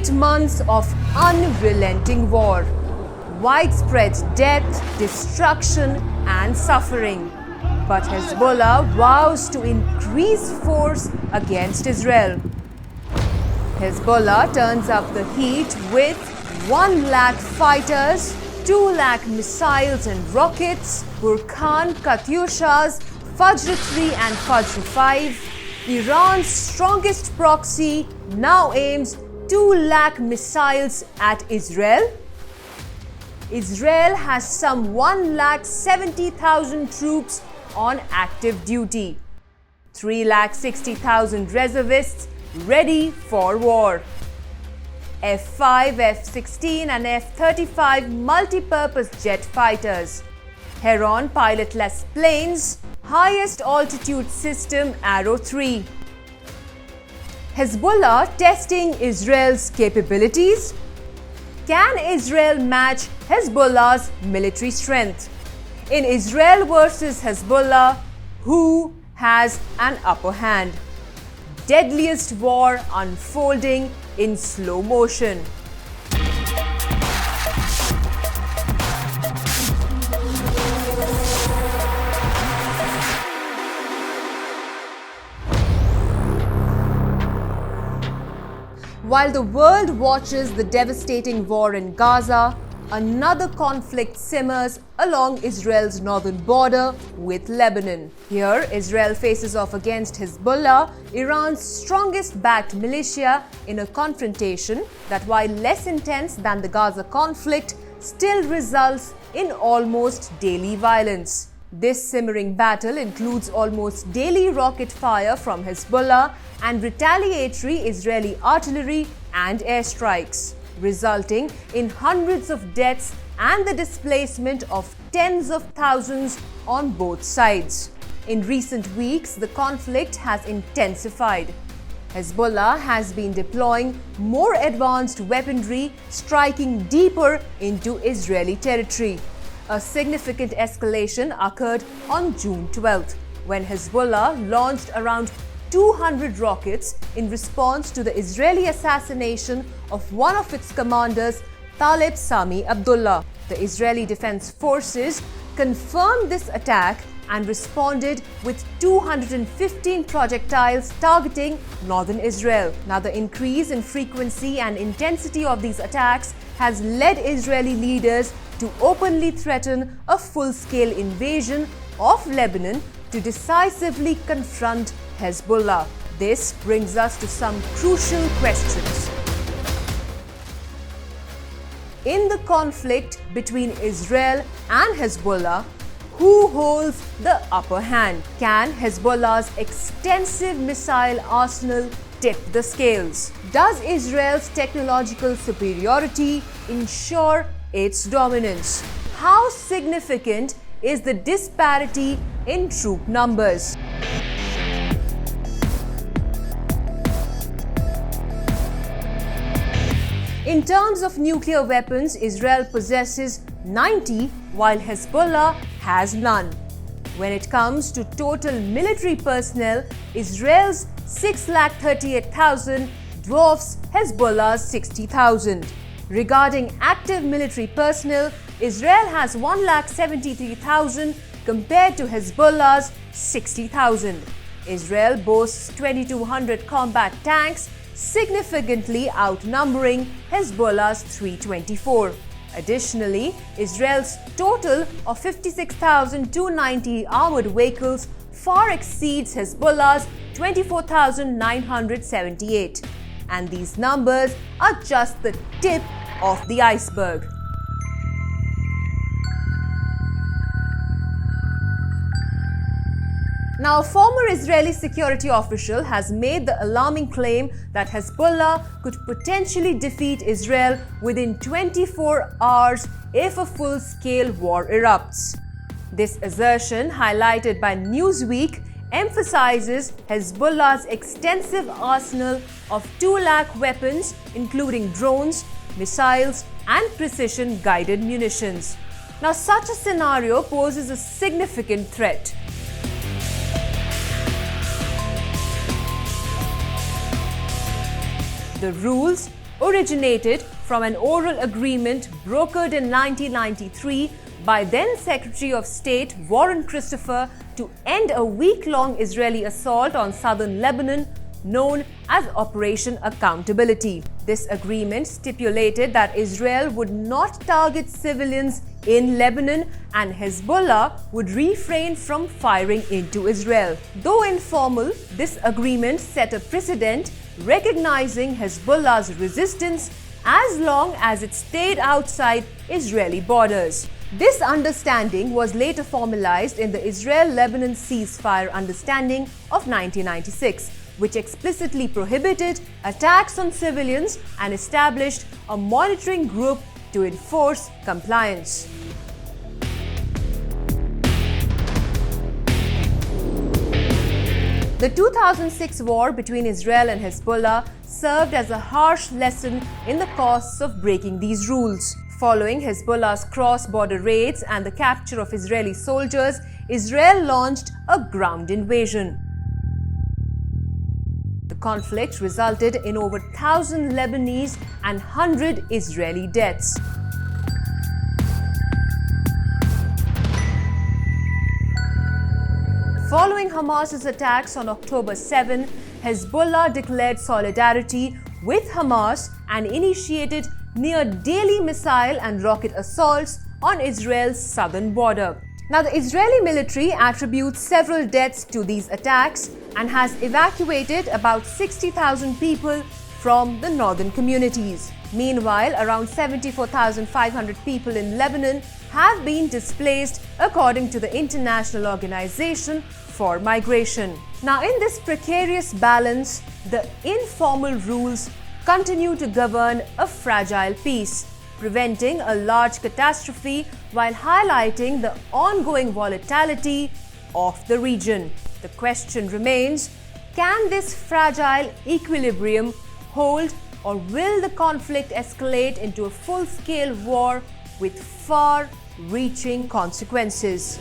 8 months of unrelenting war, widespread death, destruction and suffering. But Hezbollah vows to increase force against Israel. Hezbollah turns up the heat with 1 lakh fighters, 2 lakh missiles and rockets, Burkhan, Katyushas, Fajr 3 and Fajr 5. Iran's strongest proxy now aims 2 lakh missiles at Israel. Israel has some 1,70,000 troops on active duty, 3,60,000 reservists ready for war. F-5, F-16 and F-35 multi-purpose jet fighters, Heron pilotless planes, highest altitude system Arrow 3. Hezbollah testing Israel's capabilities. Can Israel match Hezbollah's military strength? In Israel versus Hezbollah, who has an upper hand? Deadliest war unfolding in slow motion. While the world watches the devastating war in Gaza, another conflict simmers along Israel's northern border with Lebanon. Here, Israel faces off against Hezbollah, Iran's strongest backed militia, in a confrontation that, while less intense than the Gaza conflict, still results in almost daily violence. This simmering battle includes almost daily rocket fire from Hezbollah and retaliatory Israeli artillery and airstrikes, resulting in hundreds of deaths and the displacement of tens of thousands on both sides. In recent weeks, the conflict has intensified. Hezbollah has been deploying more advanced weaponry, striking deeper into Israeli territory. A significant escalation occurred on June 12th, when Hezbollah launched around 200 rockets in response to the Israeli assassination of one of its commanders, Taleb Sami Abdullah. The Israeli Defense Forces confirmed this attack and responded with 215 projectiles targeting northern Israel. Now, the increase in frequency and intensity of these attacks has led Israeli leaders to openly threaten a full-scale invasion of Lebanon to decisively confront Hezbollah. This brings us to some crucial questions. In the conflict between Israel and Hezbollah, who holds the upper hand? Can Hezbollah's extensive missile arsenal tip the scales? Does Israel's technological superiority ensure its dominance? How significant is the disparity in troop numbers? In terms of nuclear weapons, Israel possesses 90 while Hezbollah has none. When it comes to total military personnel, Israel's 638,000 dwarfs Hezbollah's 60,000. Regarding active military personnel, Israel has 173,000 compared to Hezbollah's 60,000. Israel boasts 2,200 combat tanks, significantly outnumbering Hezbollah's 324. Additionally, Israel's total of 56,290 armored vehicles far exceeds Hezbollah's 24,978. And these numbers are just the tip of the iceberg. Now, a former Israeli security official has made the alarming claim that Hezbollah could potentially defeat Israel within 24 hours if a full-scale war erupts. This assertion, highlighted by Newsweek, emphasizes Hezbollah's extensive arsenal of 2 lakh weapons, including drones, missiles, and precision-guided munitions. Now, such a scenario poses a significant threat. The rules originated from an oral agreement brokered in 1993 by then Secretary of State Warren Christopher to end a week-long Israeli assault on southern Lebanon known as Operation Accountability. This agreement stipulated that Israel would not target civilians in Lebanon and Hezbollah would refrain from firing into Israel. Though informal, this agreement set a precedent recognizing Hezbollah's resistance as long as it stayed outside Israeli borders. This understanding was later formalized in the Israel-Lebanon ceasefire understanding of 1996, which explicitly prohibited attacks on civilians and established a monitoring group to enforce compliance. The 2006 war between Israel and Hezbollah served as a harsh lesson in the costs of breaking these rules. Following Hezbollah's cross-border raids and the capture of Israeli soldiers, Israel launched a ground invasion. The conflict resulted in over 1,000 Lebanese and 100 Israeli deaths. Following Hamas's attacks on October 7, Hezbollah declared solidarity with Hamas and initiated near-daily missile and rocket assaults on Israel's southern border. Now, the Israeli military attributes several deaths to these attacks and has evacuated about 60,000 people from the northern communities. Meanwhile, around 74,500 people in Lebanon have been displaced according to the International Organization for Migration. Now, in this precarious balance, the informal rules continue to govern a fragile peace, preventing a large catastrophe while highlighting the ongoing volatility of the region. The question remains, can this fragile equilibrium hold, or will the conflict escalate into a full-scale war with far-reaching consequences?